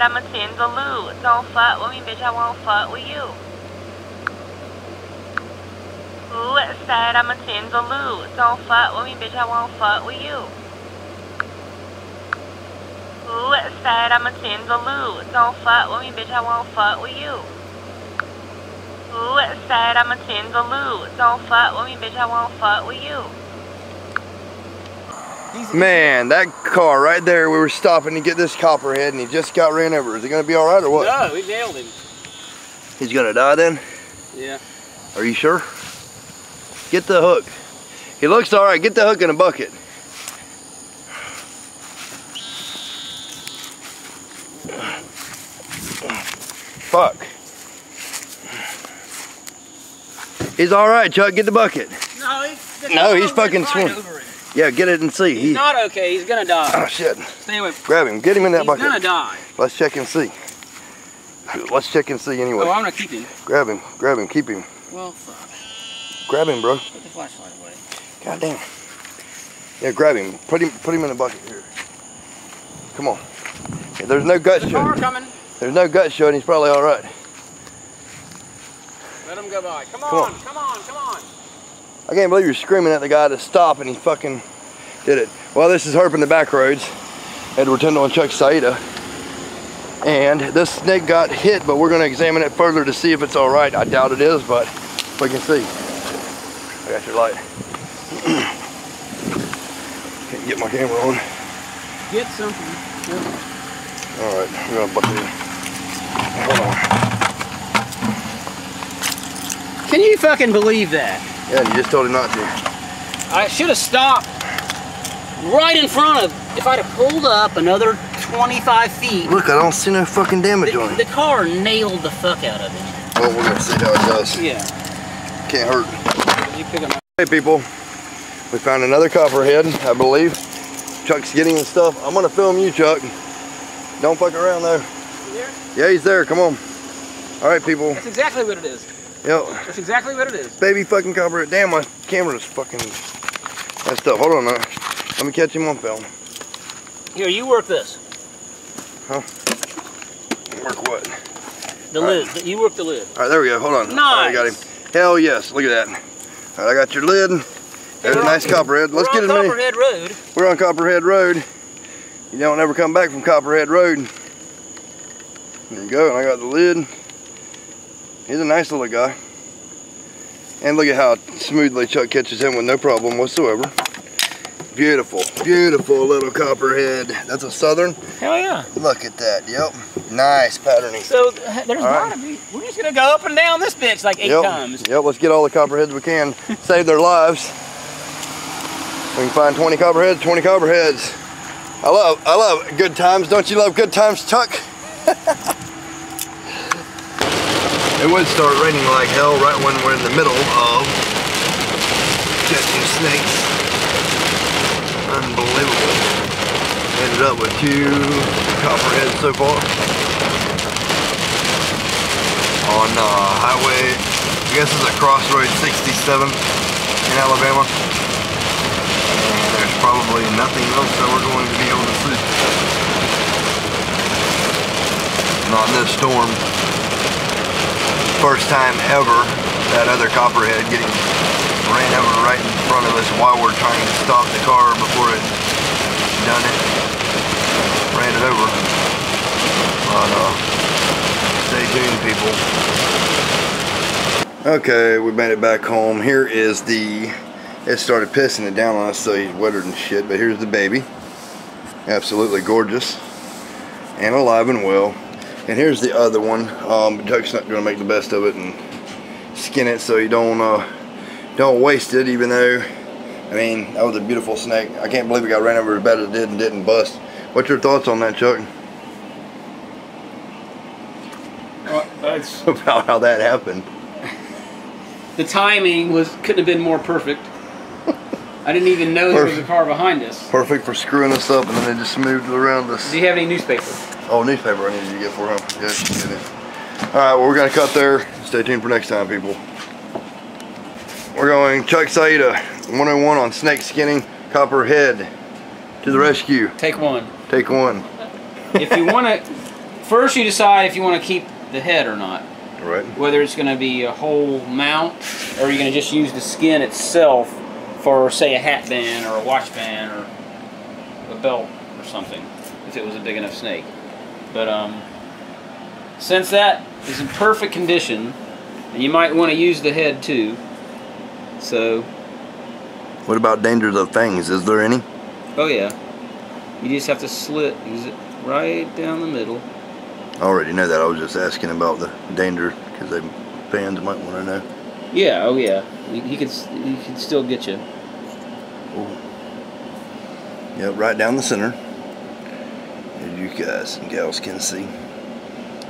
said I'm a Tinsaloo. Don't fuck with me, bitch, I won't fuck with you. Who said I'm a Tinsaloo? Don't fuck with me, bitch, I won't fuck with you. Who said I'm a Tinsaloo? Don't fuck with me, bitch, I won't fuck with you. Who said I'm a Tinsaloo? Don't fuck with me, bitch, I won't fuck with you. Man, that car right there, we were stopping to get this copperhead and he just got ran over. Is he gonna be all right or what? No, we nailed him. He's gonna die then? Yeah. Are you sure? Get the hook. He looks all right. Get the hook in a bucket. Fuck. He's all right, Chuck. Get the bucket. No, he's fucking swimming. Yeah, get it and see. He's not okay. He's gonna die. Oh shit. Stay away. Grab him. Get him in that bucket. He's gonna die. Let's check and see. Let's check and see anyway. Oh, I'm gonna keep him. Grab him. Grab him. Keep him. Well, fuck. Grab him, bro. Put the flashlight away. God damn. Yeah, grab him. Put him in the bucket here. Come on. Yeah, there's no gut showing. Car coming. There's no gut showing. He's probably all right. Let him go by. Come on. Come on. Come on. I can't believe you're screaming at the guy to stop and he fucking did it. Well, this is Herping the Back Roads. Edward Tyndall and Chuck Saida. And this snake got hit, but we're going to examine it further to see if it's all right. I doubt it is, but we can see. I got your light. Can't get my camera on. Get something. All right, we're going to bucket in. Hold on. Can you fucking believe that? Yeah, and you just told him not to. I should have stopped right in front of. If I'd have pulled up another 25 feet. Look, I don't see no fucking damage on it. The car nailed the fuck out of it. Well, we're going to see how it does. Yeah. Can't hurt. You pick him up. Hey people, we found another copperhead, I believe. Chuck's getting his stuff. I'm going to film you, Chuck. Don't fuck around though. You there? Yeah, he's there. Come on. All right, people. That's exactly what it is. Yep. That's exactly what it is. Baby fucking copperhead. Damn, my camera's fucking messed up. Hold on now. Let me catch him on film. Here, you work this. Huh? Work what? The lid. You work the lid. All right, there we go. Hold on. Nice. All right, I got him. Hell yes. Look at that. All right, I got your lid. There's a nice copperhead. Let's get him in. We're on Copperhead Road. We're on Copperhead Road. You don't ever come back from Copperhead Road. There you go. And I got the lid. He's a nice little guy. And look at how smoothly Chuck catches him with no problem whatsoever. Beautiful, beautiful little copperhead. That's a southern. Hell yeah. Look at that. Yep. Nice patterning. So there's gotta be. We're just gonna go up and down this bitch like 8 times. Yep. Let's get all the copperheads we can. Save their lives. We can find 20 copperheads. 20 copperheads. I love good times. Don't you love good times, Chuck? It would start raining like hell right when we're in the middle of catching snakes. Unbelievable. Ended up with 2 copperheads so far. On highway, I guess it's a crossroad 67 in Alabama. And there's probably nothing else that we're going to be able to see. Not in this storm. First time ever that other copperhead getting ran over right in front of us while we're trying to stop the car before it done it. Ran it over. But stay tuned, people. Okay, we made it back home. Here is it started pissing it down on us, so he's wetter than shit, but here's the baby. Absolutely gorgeous. And alive and well. And here's the other one. But Chuck's not gonna make the best of it and skin it so you don't waste it, even though, I mean, that was a beautiful snake. I can't believe it got ran over as bad as it did and didn't bust. What's your thoughts on that, Chuck? That's About how that happened. the timing couldn't have been more perfect. I didn't even know there was a car behind us. Perfect for screwing us up, and then they just moved it around us. Do you have any newspaper? Oh, newspaper I needed to get for him. Yes, get it. Alright, well, we're going to cut there. Stay tuned for next time, people. We're going Chuck Saida 101 on snake skinning Copperhead to the rescue. Take one. Take one. If you want to first you decide if you want to keep the head or not. Right. Whether it's going to be a whole mount, or you're going to just use the skin itself for, say, a hat band or a watch band or a belt or something, if it was a big enough snake. But since that is in perfect condition, and you might want to use the head too. So. What about dangers of fangs? Is there any? Oh yeah. You just have to use it right down the middle. I already know that. I was just asking about the danger because the fans might want to know. Yeah. Oh yeah. He can still get you. Ooh. Yeah, right down the center. As you guys and gals can see.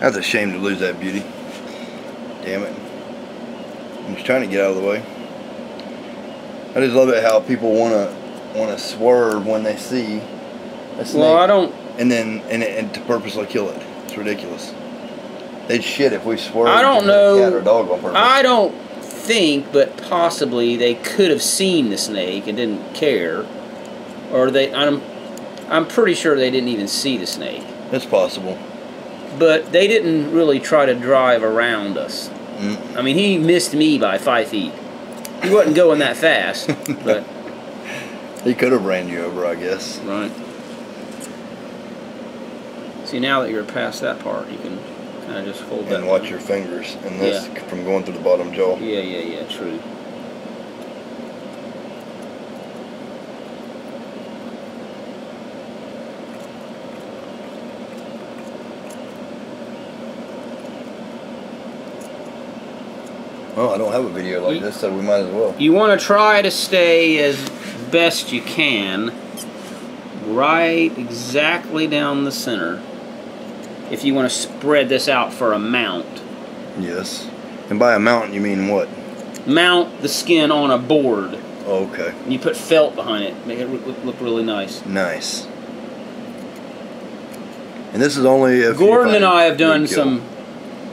That's a shame to lose that beauty. Damn it. I'm just trying to get out of the way. I just love it how people wanna swerve when they see a snake. Well, I don't. And to purposely kill it. It's ridiculous. They'd shit if we swerved. I don't know. Cat or dog on purpose. I don't think, but possibly they could have seen the snake and didn't care, or I'm pretty sure they didn't even see the snake. It's possible. But they didn't really try to drive around us. Mm. I mean, he missed me by 5 feet. He wasn't going that fast, but he could have ran you over, I guess. Right. See, now that you're past that part, you can kind of just hold that. And watch your fingers and this from going through the bottom jaw. Yeah, true. Well, I don't have a video like this, so we might as well. You want to try to stay as best you can right exactly down the center if you want to spread this out for a mount. Yes. And by a mount, you mean what? Mount the skin on a board. Oh, okay. And you put felt behind it, make it look really nice. Nice. And this is only if Gordon and I have done some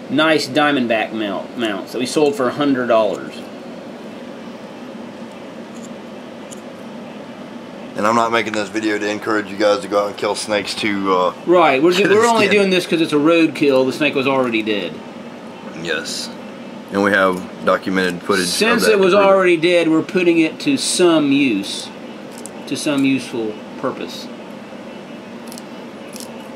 nice diamondback mounts that we sold for $100. And I'm not making this video to encourage you guys to go out and kill snakes to right, we're only doing this because it's a roadkill. The snake was already dead. Yes. And we have documented footage. Since it was already dead, we're putting it to some use, to some useful purpose.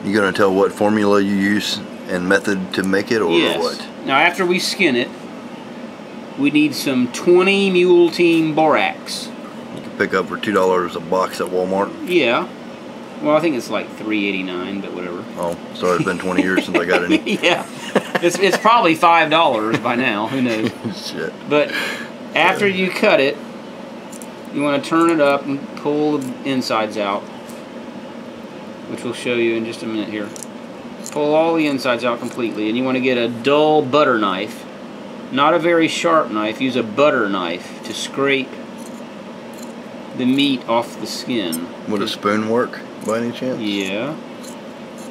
You gonna tell what formula you use and method to make it, or what? Now, after we skin it, we need some 20 Mule Team borax. You can pick up for $2 a box at Walmart. Yeah. Well, I think it's like $3.89, but whatever. Oh, sorry, it's been 20 years since I got any. Yeah. It's probably $5 by now. Who knows? Shit. But after you cut it, you want to turn it up and pull the insides out, which we'll show you in just a minute here. Pull all the insides out completely, and you want to get a dull butter knife, not a very sharp knife. Use a butter knife to scrape the meat off the skin. Would a spoon work by any chance? Yeah.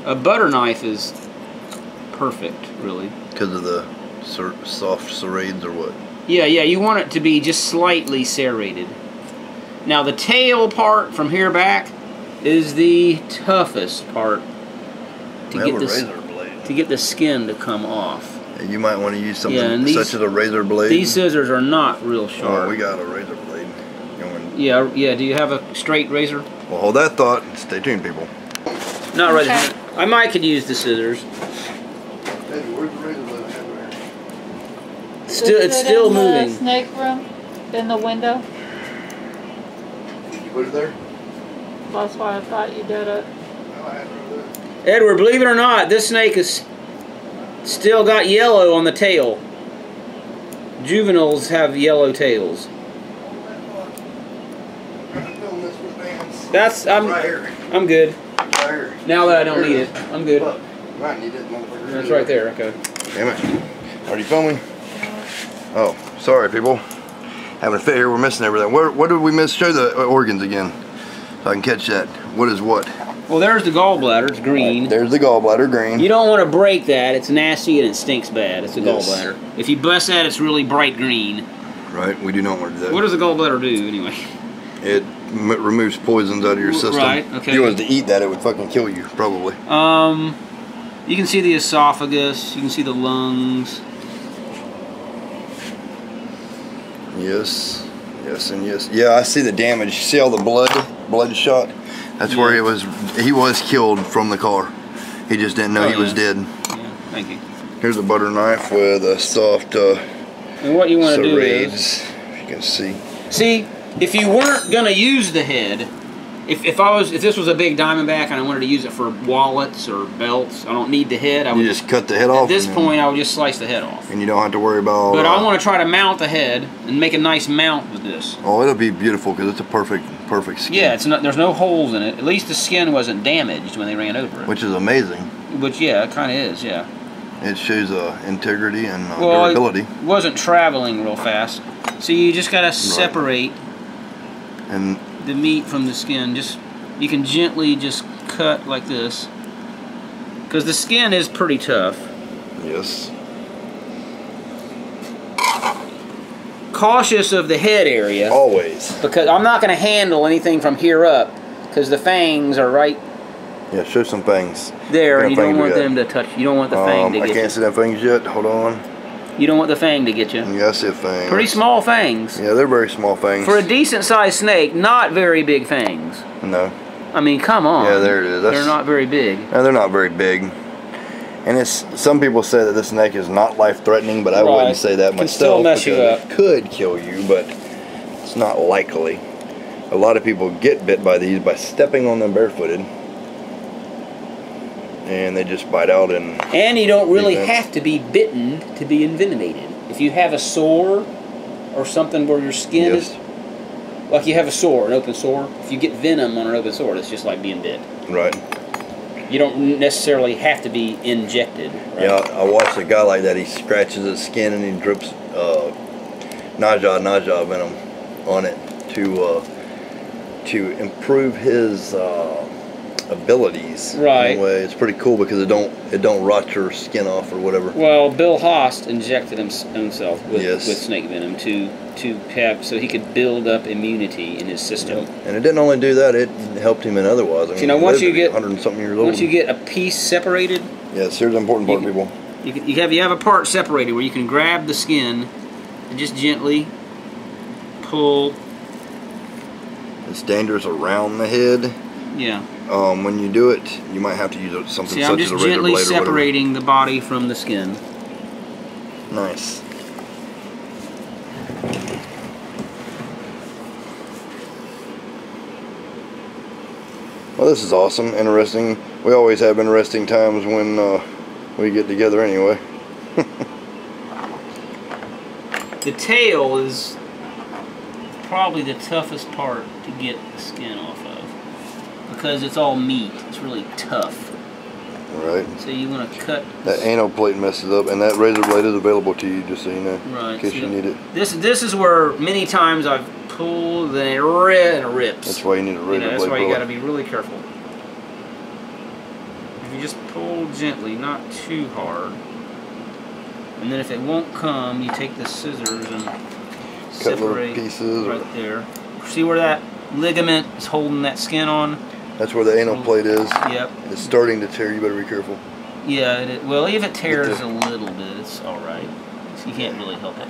A butter knife is perfect, really. Because of the soft serrades or what? Yeah, you want it to be just slightly serrated. Now the tail part from here back is the toughest part to get the skin to come off. And you might want to use something such as a razor blade. These scissors are not real sharp. Oh, we got a razor blade. Yeah. Do you have a straight razor? Well, hold that thought. Stay tuned, people. Not right. Okay. I might could use the scissors. Hey, where's the razor blade? It's still moving. The snake room, in the window. Did you put it there? That's why I thought you did it. No, I hadn't read it. Edward, believe it or not, this snake has still got yellow on the tail. Juveniles have yellow tails. Right here. I'm good. Right here. Now that I don't need it, I'm good. Look, you might need it, motherfucker. That's right there. Okay. Damn it. Are you filming? Oh, sorry, people. Having a fit here. We're missing everything. What did we miss? Show the organs again, so I can catch that. What is what? Well, there's the gallbladder. It's green. Right, there's the gallbladder, green. You don't want to break that. It's nasty and it stinks bad. It's a gallbladder. If you bust that, it's really bright green. Right. We do not want to do that. What does a gallbladder do, anyway? It removes poisons out of your system. Right. Okay. If you was to eat that, it would fucking kill you, probably. You can see the esophagus. You can see the lungs. Yes, yes, and yes. Yeah, I see the damage. See all the blood shot? That's where he was killed from the car. He just didn't know he was dead. Yeah, thank you. Here's a butter knife with a soft and what you want to do is, if you can see. See, if you weren't gonna use the head, if this was a big Diamondback and I wanted to use it for wallets or belts, I don't need the head. I would just cut the head off. At this point, I would just slice the head off. And you don't have to worry about all But I want to try to mount the head and make a nice mount with this. Oh, it'll be beautiful because it's a perfect skin. Yeah, it's not. There's no holes in it. At least the skin wasn't damaged when they ran over it. Which is amazing. Which, yeah, it kind of is, yeah. It shows integrity and durability. It wasn't traveling real fast. So you just got to separate and the meat from the skin. You can gently just cut like this. Because the skin is pretty tough. Yes. Cautious of the head area. Always. Because I'm not going to handle anything from here up. Because the fangs are right Yeah, show some fangs. there, and you don't want them to touch. You don't want the fang to get you. I can't see them fangs yet. Hold on. You don't want the fang to get you. Yeah, I see a fang. Pretty small fangs. Yeah, they're very small fangs. For a decent sized snake, not very big fangs. No. I mean, come on. Yeah, there it is. They're not very big. No, they're not very big. And some people say that this snake is not life-threatening, but I wouldn't say that myself. Can still mess you up. It could kill you, but it's not likely. A lot of people get bit by these by stepping on them barefooted. And they just bite out and you don't really have to be bitten to be envenomated. If you have a sore or something where your skin is, like you have a sore, an open sore, if you get venom on an open sore, it's just like being bit. Right. You don't necessarily have to be injected. Right? Yeah, I watched a guy like that. He scratches his skin and he drips naja venom on it to improve his abilities. Right. In a way. It's pretty cool because it don't rot your skin off or whatever. Well, Bill Haast injected himself with snake venom to have so he could build up immunity in his system. Yep. And it didn't only do that; it helped him in otherwise. I mean, once you get 100-something years old. Once you get a piece separated. Yes, here's the important part, people. You have a part separated where you can grab the skin and just gently pull. It's dangerous around the head. Yeah. When you do it, you might have to use something such as a razor blade or whatever. I'm just gently separating the body from the skin. Nice. Well, this is awesome, interesting. We always have interesting times when we get together anyway. The tail is probably the toughest part to get the skin off of because it's all meat. It's really tough. Right. So you want to cut. That anal plate messes up, and that razor blade is available to you, just so you know, right, in case you need it. This is where many times I've pulled and it rips. That's why you need a razor blade. That's why you got to be really careful. If you just pull gently, not too hard, and then if it won't come, you take the scissors and cut little separate pieces right there. See where that ligament is holding that skin on? That's where the anal plate is. Yep. It's starting to tear. You better be careful. Yeah. Well, if it tears a little bit, it's all right. So you can't really help it.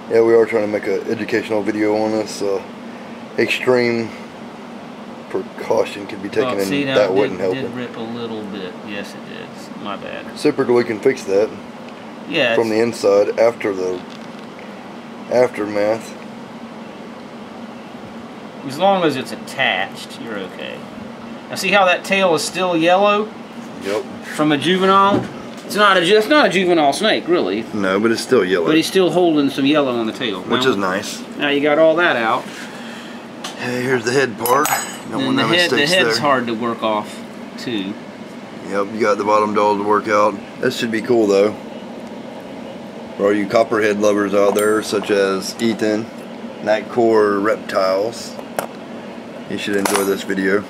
Yeah, we are trying to make an educational video on this. Extreme precaution could be taken, and that wouldn't help it. It did rip a little bit. Yes, it did. My bad. Super glue can fix that. Yeah. From the inside after the aftermath. As long as it's attached, you're okay. Now see how that tail is still yellow? Yep. From a juvenile? It's not a juvenile snake, really. No, but it's still yellow. But he's still holding some yellow on the tail. Which is nice. Now you got all that out. Hey, here's the head part. And the head's hard to work off, too. Yep, you got the bottom jaws to work out. This should be cool, though. For all you copperhead lovers out there, such as Ethan, Nightcore Reptiles, you should enjoy this video.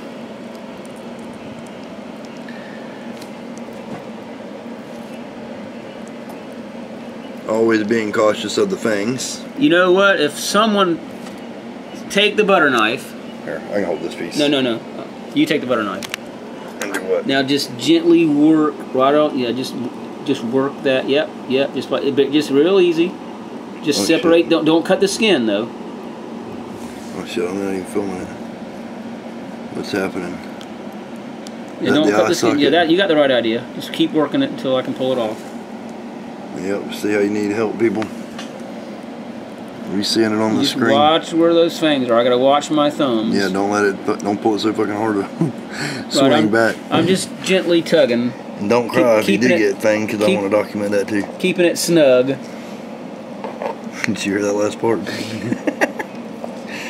Always being cautious of the fangs. You know what? If someone take the butter knife. Here, I can hold this piece. No. You take the butter knife. what? Now just gently work right on. Yeah, just work that. Yep. Just real easy. Just separate. Shit. Don't cut the skin though. Oh shit! I'm not even filming it. What's happening? Yeah, don't cut the skin. Yeah, you got the right idea. Just keep working it until I can pull it off. Yep. See how you need help, people. Are you seeing it on the screen? Watch where those fangs are. I gotta watch my thumbs. Yeah, don't let it. Don't pull it so fucking hard to swing back. I'm just gently tugging. And don't cry if you do get fanged, because I want to document that too. Keeping it snug. Did you hear that last part?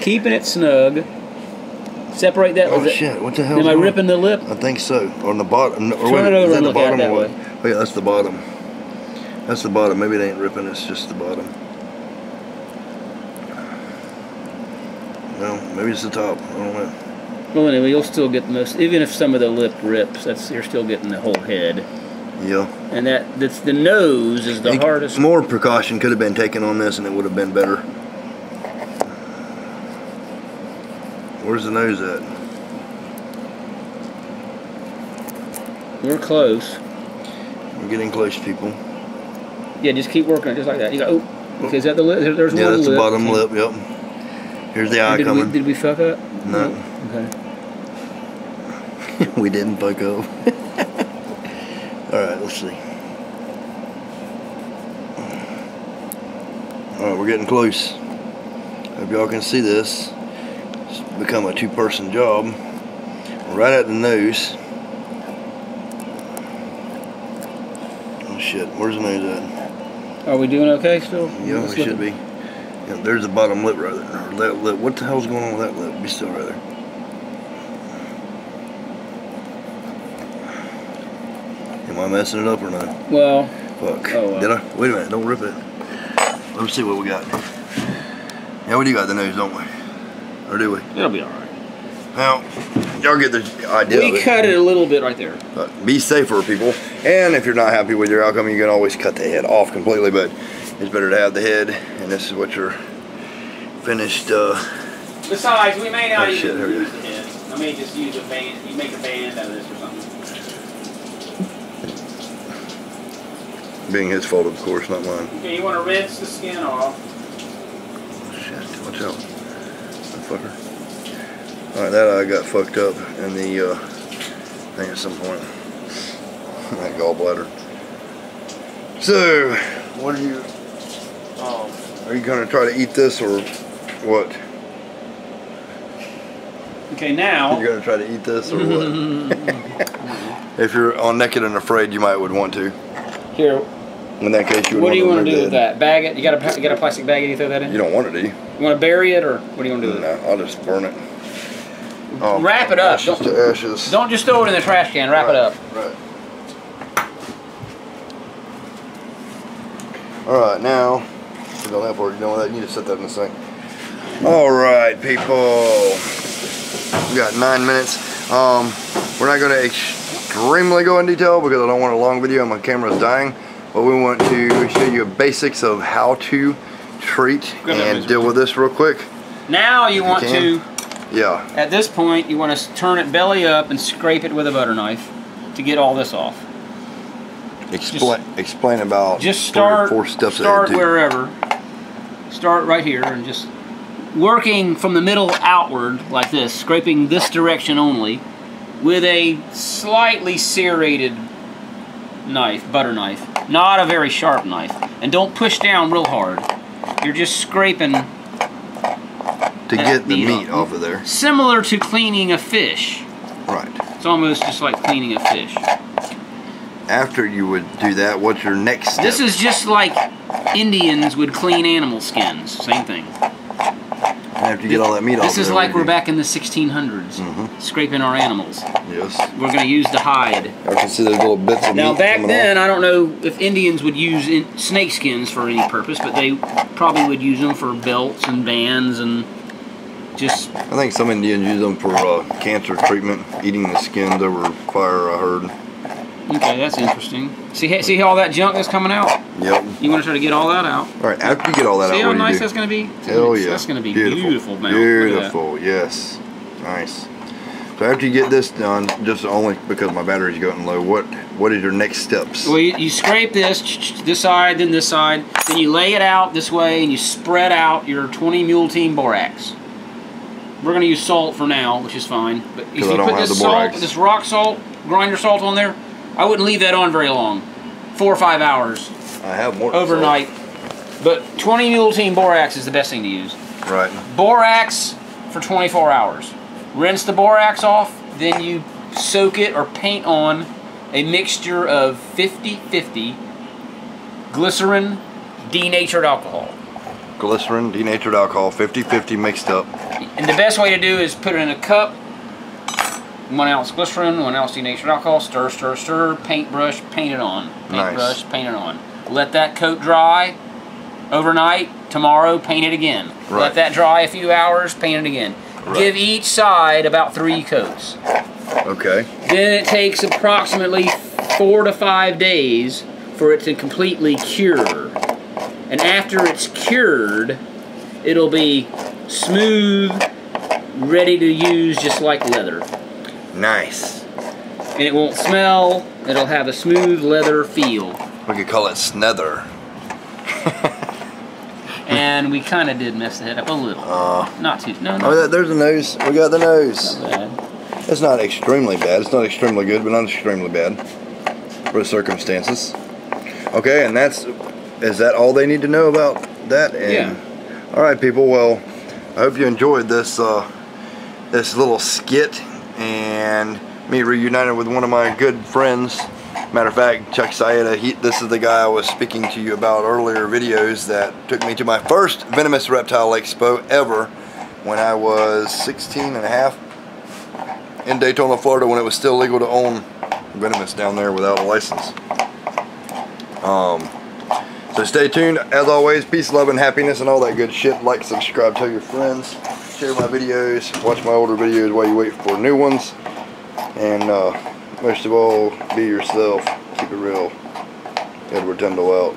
Keeping it snug. Separate that. Oh shit! What the hell? Am I ripping the lip? I think so. On the bottom. Turn it over and look at it that way. Oh yeah, that's the bottom. That's the bottom. Maybe it ain't ripping. It's just the bottom. Well, maybe it's the top. I don't know. Well, anyway, you'll still get the most. Even if some of the lip rips, you're still getting the whole head. Yeah. And that's the nose is the hardest. More precaution could have been taken on this, and it would have been better. Where's the nose at? We're close. We're getting close, people. Yeah, just keep working it just like that. You go. Oh, okay, is that the lip? There's one lip. Yeah, that's the bottom lip. Yep. Here's the eye coming. Did we fuck up? No. Okay. We didn't fuck up. Alright, let's see. Alright, we're getting close. Hope y'all can see this. It's become a two-person job. Right at the nose. Oh shit, where's the nose at? Are we doing okay still? Yeah, we should be. Yeah, there's the bottom lip right there. Or that lip. What the hell's going on with that lip? Be still right there. Am I messing it up or not? Well. Fuck. Oh, well. Did I? Wait a minute. Don't rip it. Let's see what we got. Yeah, we do got the nose, don't we? Or do we? It'll be alright. Now, y'all get the idea of it. We cut it a little bit right there. But be safer, people. And if you're not happy with your outcome, you can always cut the head off completely. But it's better to have the head, and this is what your finished. Besides, we may not even use the head. I may just use a band. You make a band out of this or something. Being his fault, of course, not mine. Okay, you want to rinse the skin off. Oh, shit, watch out, motherfucker. All right, that eye got fucked up in the thing at some point. That gallbladder. So, what are you? Are you gonna try to eat this or what? Okay, now. You're gonna try to eat this or what? If you're on Naked and Afraid, you might would want to. Here. In that case, you would. What do you want to do with that? Bag it? You got a plastic bag and you throw that in? You don't want it, do you? You want to bury it or what do you want to do with it? No, I'll just burn it. Wrap it up. Ashes to ashes. Don't just throw it in the trash can. Wrap it up. Right. Alright, now, you don't have to work. You know that. You need to set that in the sink. Alright, people. We got 9 minutes. We're not going to extremely go in detail because I don't want a long video and my camera's dying. But we want to show you basics of how to treat and deal with this real quick. Now you want to. Yeah. At this point, you want to turn it belly up and scrape it with a butter knife to get all this off. Explain about just start 4 steps. Start wherever. Start right here and just working from the middle outward like this, scraping this direction only, with a slightly serrated knife, butter knife, not a very sharp knife, and don't push down real hard. You're just scraping. To get the meat off of there. Similar to cleaning a fish. Right. It's almost just like cleaning a fish. After you would do that, what's your next step? This is just like Indians would clean animal skins. Same thing. After you get all that meat off This is like we're back in the 1600s, scraping our animals. Yes. We're going to use the hide. I can see those little bits of meat. Now back then, I don't know if Indians would use snake skins for any purpose, but they probably would use them for belts and bands and just. I think some Indians use them for cancer treatment, eating the skins over fire, I heard. Okay, that's interesting. See how all that junk is coming out? Yep. You want to try to get all that out. All right, after you get all that out, see how what do you nice do? that's going to be? Hell yeah. That's going to be beautiful, man. Beautiful, yes. Nice. So after you get this done, just only because my battery's getting low, what is your next steps? Well, you scrape this side, then this side, then you lay it out this way, and you spread out your 20 Mule Team borax. We're going to use salt for now, which is fine. But if you put this salt, this rock salt, grinder salt on there, I wouldn't leave that on very long. 4 or 5 hours. I have more overnight. But 20 Mule Team borax is the best thing to use. Right. Borax for 24 hours. Rinse the borax off, then you soak it or paint on a mixture of 50-50 glycerin denatured alcohol. Glycerin, denatured alcohol, 50-50 mixed up. And the best way to do is put it in a cup, 1 ounce glycerin, 1 ounce denatured alcohol, stir, stir, stir, paintbrush, paint it on. Paintbrush, paint it on. Let that coat dry overnight, tomorrow paint it again. Right. Let that dry a few hours, paint it again. Right. Give each side about 3 coats. Okay. Then it takes approximately 4 to 5 days for it to completely cure. And after it's cured, it'll be smooth, ready to use just like leather. Nice. And it won't smell, it'll have a smooth leather feel. We could call it snether. And we kind of did mess the head up a little. Not too. No. Oh, there's the nose. We got the nose. Not bad. It's not extremely bad. It's not extremely good, but not extremely bad for the circumstances. Okay, and is that all they need to know about that? And, yeah. All right, people. Well, I hope you enjoyed this this little skit and me reunited with one of my good friends. Matter of fact, Chuck Saeta, this is the guy I was speaking to you about earlier videos that took me to my first Venomous Reptile Expo ever when I was 16 and a half in Daytona, Florida, when it was still legal to own Venomous down there without a license. So stay tuned. As always, peace, love, and happiness and all that good shit. Like, subscribe, tell your friends, share my videos, watch my older videos while you wait for new ones. And most of all, be yourself. Keep it real. Edward Tyndall out.